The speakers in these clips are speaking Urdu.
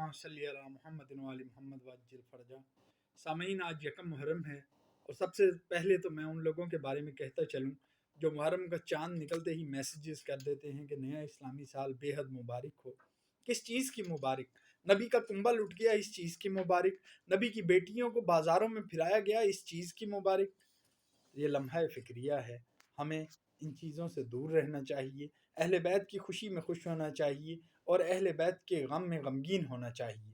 اللہم صلی علی محمد و علی محمد وعجل فرجا۔ سامعین، آج یکم محرم ہے، اور سب سے پہلے تو میں ان لوگوں کے بارے میں کہتا چلوں جو محرم کا چاند نکلتے ہی میسیجز کر دیتے ہیں کہ نیا اسلامی سال بے حد مبارک ہو۔ کس چیز کی مبارک؟ نبی کا کنبہ لٹ گیا، اس چیز کی مبارک۔ نبی کی بیٹیوں کو بازاروں میں پھرایا گیا، اس چیز کی مبارک۔ یہ لمحہ فکریہ ہے، ہمیں ان چیزوں سے دور رہنا چاہیے، اہل بیت کی خوشی میں خوش ہونا چاہیے اور اہل بیت کے غم میں غمگین ہونا چاہیے۔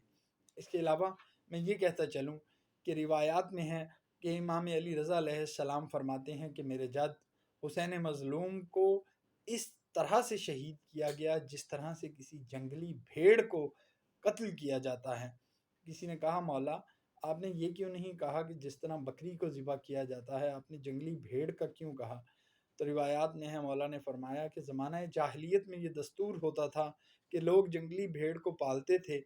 اس کے علاوہ میں یہ کہتا چلوں کہ روایات میں ہے کہ امام علی رضا علیہ السلام فرماتے ہیں کہ میرے جد حسین مظلوم کو اس طرح سے شہید کیا گیا جس طرح سے کسی جنگلی بھیڑ کو قتل کیا جاتا ہے۔ کسی نے کہا مولا آپ نے یہ کیوں نہیں کہا کہ جس طرح بکری کو ذبح کیا جاتا ہے، آپ نے جنگلی بھیڑ کا کیوں کہا؟ تو روایات میں ہے مولا نے فرمایا کہ زمانہ جاہلیت میں یہ دستور ہوتا تھا کہ لوگ جنگلی بھیڑ کو پالتے تھے،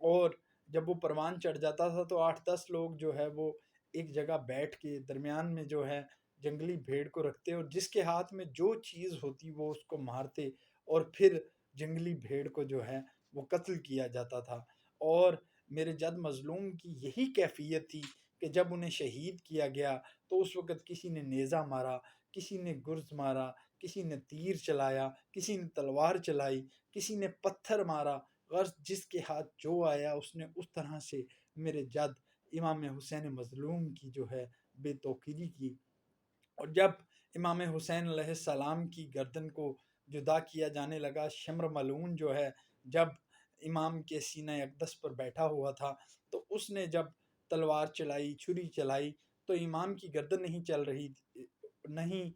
اور جب وہ پروان چڑھ جاتا تھا تو 8-10 لوگ جو ہے وہ ایک جگہ بیٹھ کے درمیان میں جو ہے جنگلی بھیڑ کو رکھتے، اور جس کے ہاتھ میں جو چیز ہوتی وہ اس کو مارتے، اور پھر جنگلی بھیڑ کو جو ہے وہ قتل کیا جاتا تھا۔ اور میرے جد مظلوم کی یہی کیفیت تھی کہ جب انہیں شہید کیا گیا تو اس وقت کسی نے نیزہ مارا، کسی نے گرز مارا، کسی نے تیر چلایا، کسی نے تلوار چلائی، کسی نے پتھر مارا، غرض جس کے ہاتھ جو آیا اس نے اس طرح سے میرے جد امام حسین مظلوم کی جو ہے بے توقیری کی۔ اور جب امام حسین علیہ السلام کی گردن کو جدا کیا جانے لگا، شمر ملعون جو ہے جب امام کے سینہ اقدس پر بیٹھا ہوا تھا تو اس نے جب تلوار چلائی، چھری چلائی، تو امام کی گردن نہیں چل رہی تھی، نہیں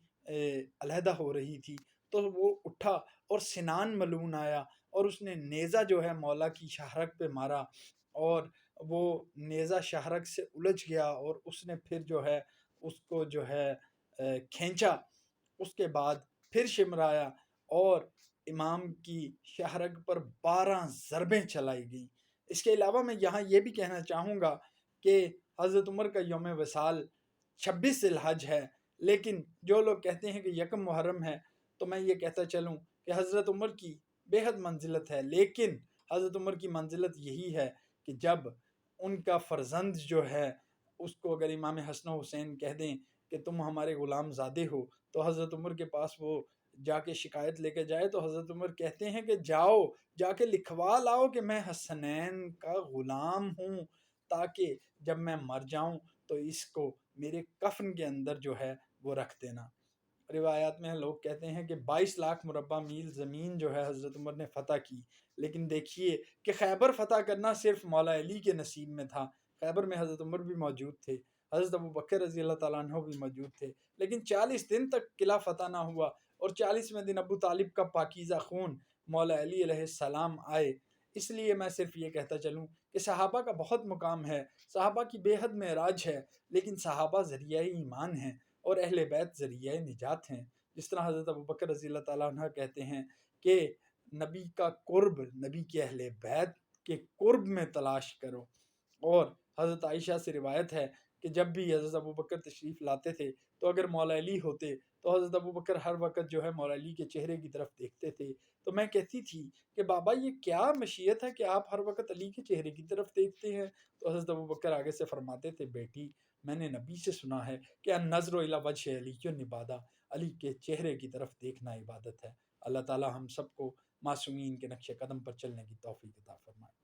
علیحدہ ہو رہی تھی، تو وہ اٹھا اور سنان ملعون آیا اور اس نے نیزہ جو ہے مولا کی شاہرگ پہ مارا، اور وہ نیزہ شاہرگ سے الجھ گیا اور اس نے پھر جو ہے اس کو جو ہے کھینچا۔ اس کے بعد پھر شمرایا اور امام کی شاہرگ پر 12 ضربیں چلائی گئیں۔ اس کے علاوہ میں یہاں یہ بھی کہنا چاہوں گا کہ حضرت عمر کا یوم وصال 26 ذی الحج ہے، لیکن جو لوگ کہتے ہیں کہ یکم محرم ہے، تو میں یہ کہتا چلوں کہ حضرت عمر کی بے حد منزلت ہے، لیکن حضرت عمر کی منزلت یہی ہے کہ جب ان کا فرزند جو ہے اس کو اگر امام حسن و حسین کہہ دیں کہ تم ہمارے غلام زادے ہو، تو حضرت عمر کے پاس وہ جا کے شکایت لے کے جائے تو حضرت عمر کہتے ہیں کہ جاؤ جا کے لکھوا لاؤ کہ میں حسنین کا غلام ہوں، تاکہ جب میں مر جاؤں تو اس کو میرے کفن کے اندر جو ہے وہ رکھ دینا۔ روایات میں لوگ کہتے ہیں کہ 22 لاکھ مربع میل زمین جو ہے حضرت عمر نے فتح کی، لیکن دیکھیے کہ خیبر فتح کرنا صرف مولا علی کے نصیب میں تھا۔ خیبر میں حضرت عمر بھی موجود تھے، حضرت ابو بکر رضی اللہ تعالیٰ عنہ بھی موجود تھے، لیکن 40 دن تک قلعہ فتح نہ ہوا، اور 40ویں دن ابو طالب کا پاکیزہ خون مولا علی علیہ السلام آئے۔ اس لیے میں صرف یہ کہتا چلوں کہ صحابہ کا بہت مقام ہے، صحابہ کی بے حد معراج ہے، لیکن صحابہ ذریعہ ایمان ہیں اور اہل بیت ذریعہ نجات ہیں۔ جس طرح حضرت ابو بکر رضی اللہ تعالیٰ عنہ کہتے ہیں کہ نبی کا قرب نبی کے اہل بیت کے قرب میں تلاش کرو، اور حضرت عائشہ سے روایت ہے کہ جب بھی حضرت ابو بکر تشریف لاتے تھے تو اگر مولا علی ہوتے تو حضرت ابو بکر ہر وقت جو ہے مولا علی کے چہرے کی طرف دیکھتے تھے۔ تو میں کہتی تھی کہ بابا یہ کیا مشیت ہے کہ آپ ہر وقت علی کے چہرے کی طرف دیکھتے ہیں؟ تو حضرت ابو بکر آگے سے فرماتے تھے بیٹی میں نے نبی سے سنا ہے کہ النظر الی وجہ علی عبادہ، علی کے چہرے کی طرف دیکھنا عبادت ہے۔ اللہ تعالی ہم سب کو معصومین کے نقش قدم پر چلنے کی توفیق عطا فرمائے۔